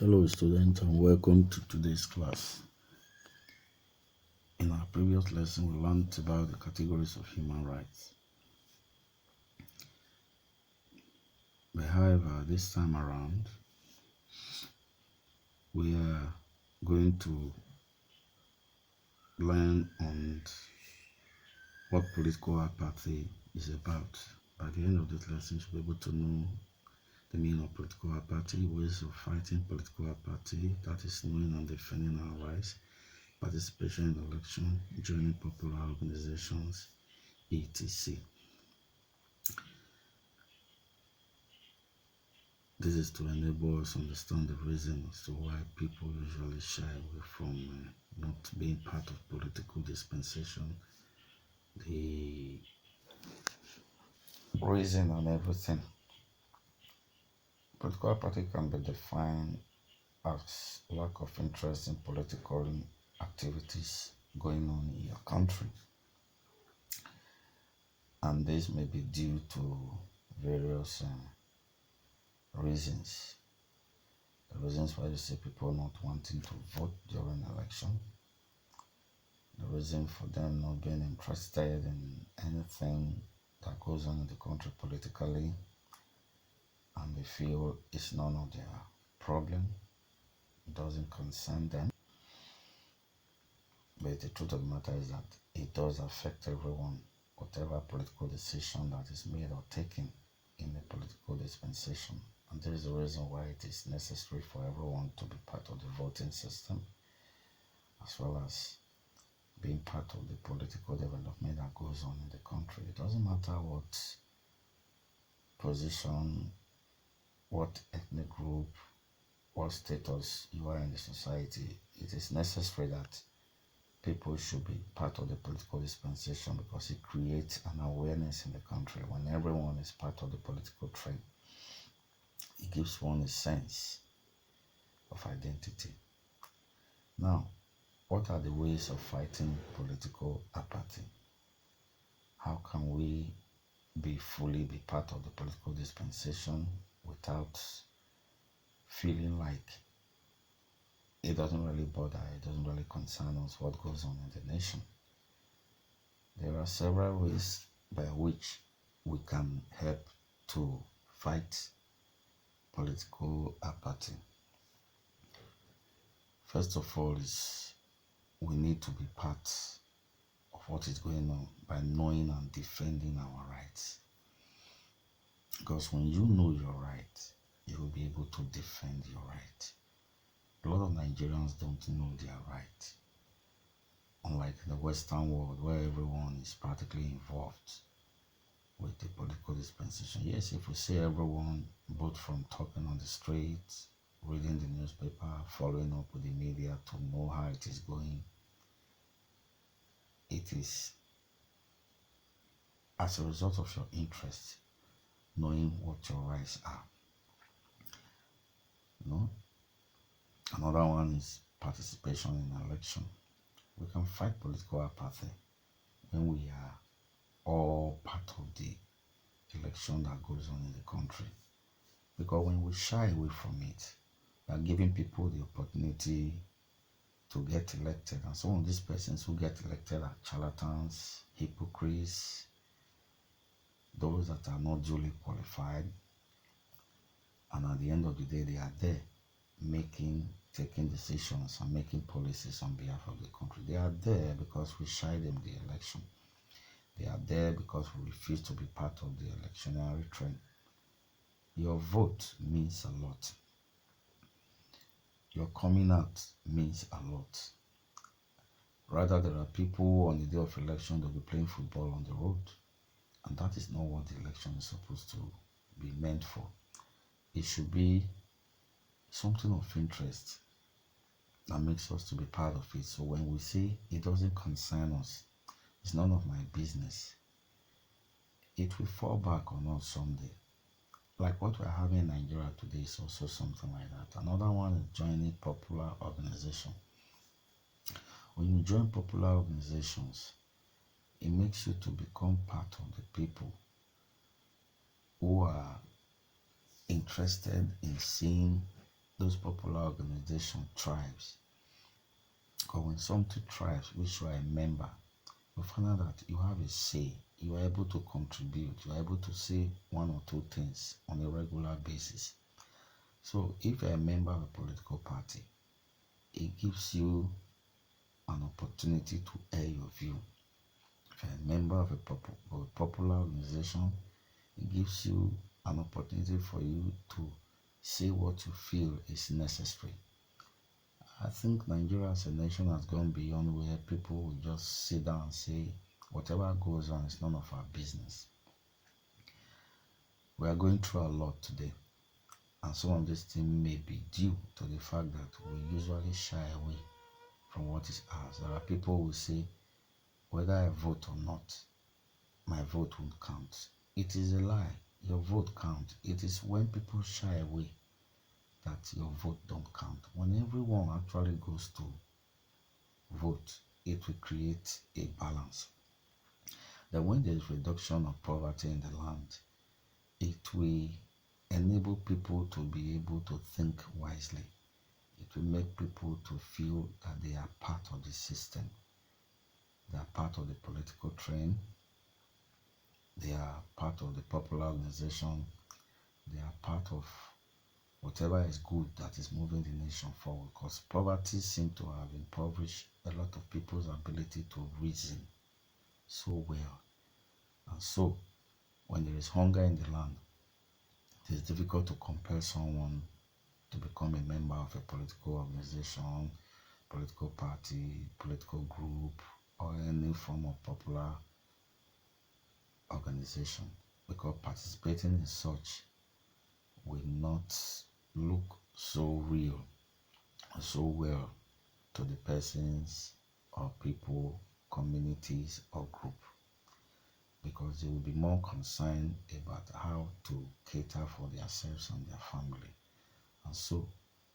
Hello students and welcome to today's class. In our previous lesson, we learned about the categories of human rights. But however, this time around, we are going to learn on what political apathy is about. By the end of this lesson, you'll be able to know the meaning of political apathy, ways of fighting political apathy, that is knowing and defending our rights, participation in election, joining popular organizations, etc. This is to enable us understand the reason as to why people usually shy away from not being part of political dispensation, the reason and everything. Political apathy can be defined as lack of interest in political activities going on in your country. And this may be due to various reasons. The reasons why you see people not wanting to vote during election, the reason for them not being interested in anything that goes on in the country politically, and they feel it's none of their problem, it doesn't concern them. But the truth of the matter is that it does affect everyone, whatever political decision that is made or taken in the political dispensation. And there is a reason why it is necessary for everyone to be part of the voting system, as well as being part of the political development that goes on in the country. It doesn't matter what position, what ethnic group, what status you are in the society. It is necessary that people should be part of the political dispensation because it creates an awareness in the country. When everyone is part of the political train, it gives one a sense of identity. Now, what are the ways of fighting political apathy? How can we be part of the political dispensation without feeling like it doesn't really bother, it doesn't really concern us what goes on in the nation? There are several ways by which we can help to fight political apathy. First of all is we need to be part of what is going on by knowing and defending our rights. Because when you know your right, you will be able to defend your right. A lot of Nigerians don't know their right. Unlike in the Western world where everyone is practically involved with the political dispensation. Yes, if we see everyone, both from talking on the streets, reading the newspaper, following up with the media to know how it is going, it is as a result of your interest, knowing what your rights are. Another one is participation in election. We can fight political apathy when we are all part of the election that goes on in the country. Because when we shy away from it, we are giving people the opportunity to get elected. And some of these persons who get elected are charlatans, hypocrites, those that are not duly qualified. And at the end of the day, they are there taking decisions and making policies on behalf of the country. They are there because we shied them the election. They are there because we refuse to be part of the electionary trend. Your vote means a lot. Your coming out means a lot. Rather, there are people on the day of election that will be playing football on the road. And that is not what the election is supposed to be meant for. It should be something of interest that makes us to be part of it. So when we say it doesn't concern us, it's none of my business, it will fall back on us someday. Like what we're having in Nigeria today is also something like that. Another one is joining popular organization. When you join popular organizations, it makes you to become part of the people who are interested in seeing those popular organization tribes. Because when something tribes, which you are a member, you find out that you have a say. You are able to contribute. You are able to say one or two things on a regular basis. So if you're a member of a political party, it gives you an opportunity to air your view. If you're a member of a popular organization, it gives you an opportunity for you to say what you feel is necessary. I think Nigeria as a nation has gone beyond where people will just sit down and say, whatever goes on is none of our business. We are going through a lot today, and some of these things may be due to the fact that we usually shy away from what is ours. There are people who say, whether I vote or not, my vote won't count. It is a lie. Your vote counts. It is when people shy away that your vote don't count. When everyone actually goes to vote, it will create a balance. That when there is reduction of poverty in the land, it will enable people to be able to think wisely. It will make people to feel that they are part of the system. They are part of the political train. They are part of the popular organization. They are part of whatever is good that is moving the nation forward. Because poverty seems to have impoverished a lot of people's ability to reason so well. And so, when there is hunger in the land, it is difficult to compel someone to become a member of a political organization, political party, political group, or any form of popular organization, because participating in such will not look so real or so well to the persons or people, communities or group, because they will be more concerned about how to cater for themselves and their family. And so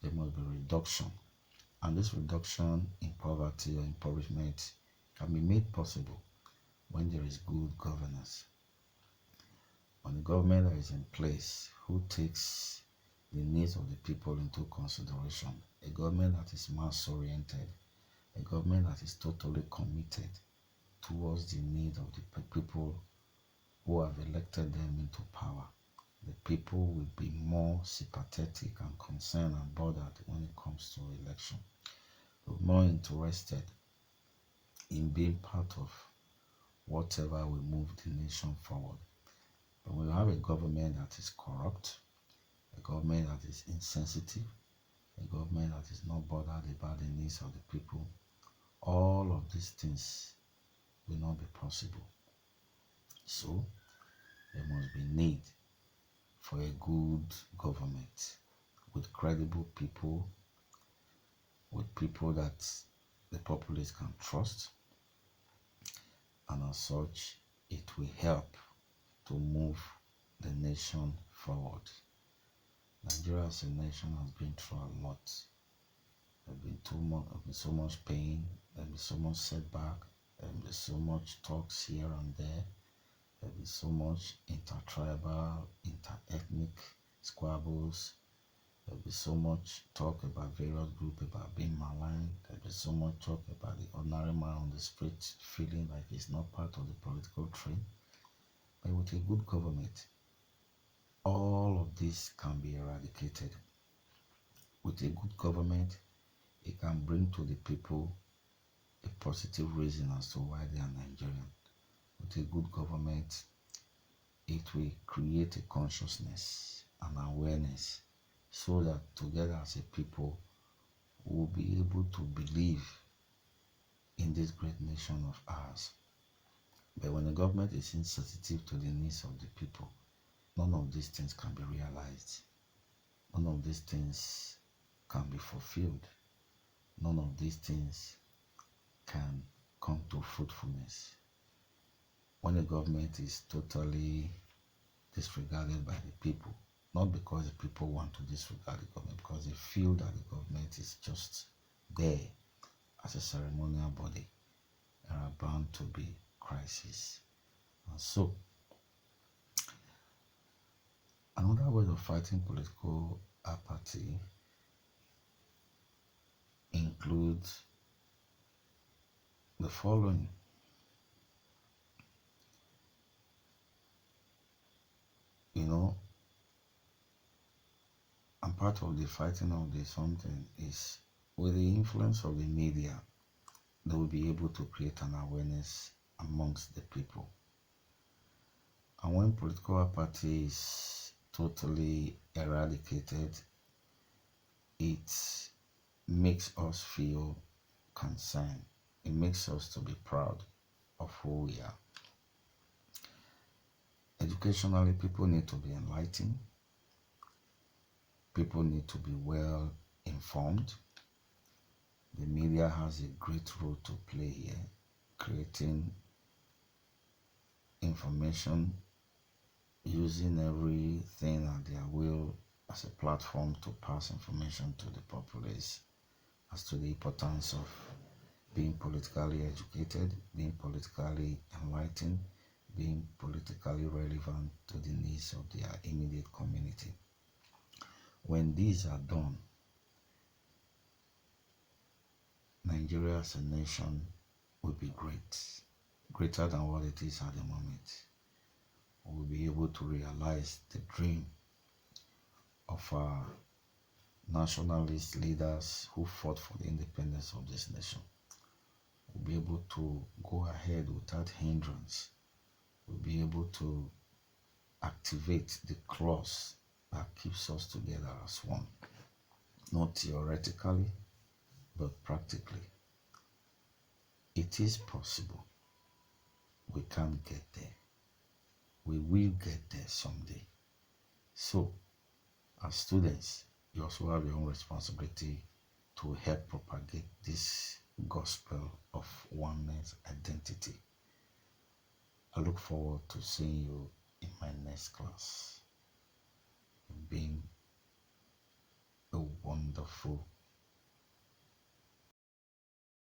there must be reduction. And this reduction in poverty or impoverishment can be made possible when there is good governance. When the government that is in place who takes the needs of the people into consideration, a government that is mass oriented, a government that is totally committed towards the needs of the people who have elected them into power, the people will be more sympathetic and concerned and bothered when it comes to election. They're more interested in being part of whatever will move the nation forward. But when you have a government that is corrupt, a government that is insensitive, a government that is not bothered about the needs of the people, all of these things will not be possible. So there must be need for a good government with credible people, with people that the populace can trust, and as such, it will help to move the nation forward. Nigeria as a nation has been through a lot. There's been so much pain, there's been so much setback, there's been so much talks here and there, there's been so much intertribal, interethnic squabbles, there's been so much talk about various groups about being maligned, there's been so much talk about the ordinary man on the street feeling like he's not part of the political train. But with a good government, all of this can be eradicated. With a good government, it can bring to the people a positive reason as to why they are Nigerian. With a good government, it will create a consciousness and awareness so that together as a people, we will be able to believe in this great nation of ours. But when the government is insensitive to the needs of the people, none of these things can be realized. None of these things can be fulfilled. None of these things can come to fruitfulness. When the government is totally disregarded by the people, not because the people want to disregard the government, because they feel that the government is just there as a ceremonial body, there are bound to be crises. And so, another way of fighting political apathy include the following. You know, and part of the fighting of the something is with the influence of the media, they will be able to create an awareness amongst the people. And when political apathy is totally eradicated, it makes us feel concerned. It makes us to be proud of who we are. Educationally, people need to be enlightened. People need to be well informed. The media has a great role to play here, creating information, using everything at their will as a platform to pass information to the populace as to the importance of being politically educated, being politically enlightened, being politically relevant to the needs of their immediate community. When these are done, Nigeria as a nation will be great, greater than what it is at the moment. We'll be able to realize the dream of our nationalist leaders who fought for the independence of this nation. We'll be able to go ahead without hindrance. We'll be able to activate the clause that keeps us together as one, not theoretically, but practically. It is possible. We can get there. We will get there someday. So, as students, you also have your own responsibility to help propagate this gospel of oneness identity. I look forward to seeing you in my next class. You've been a wonderful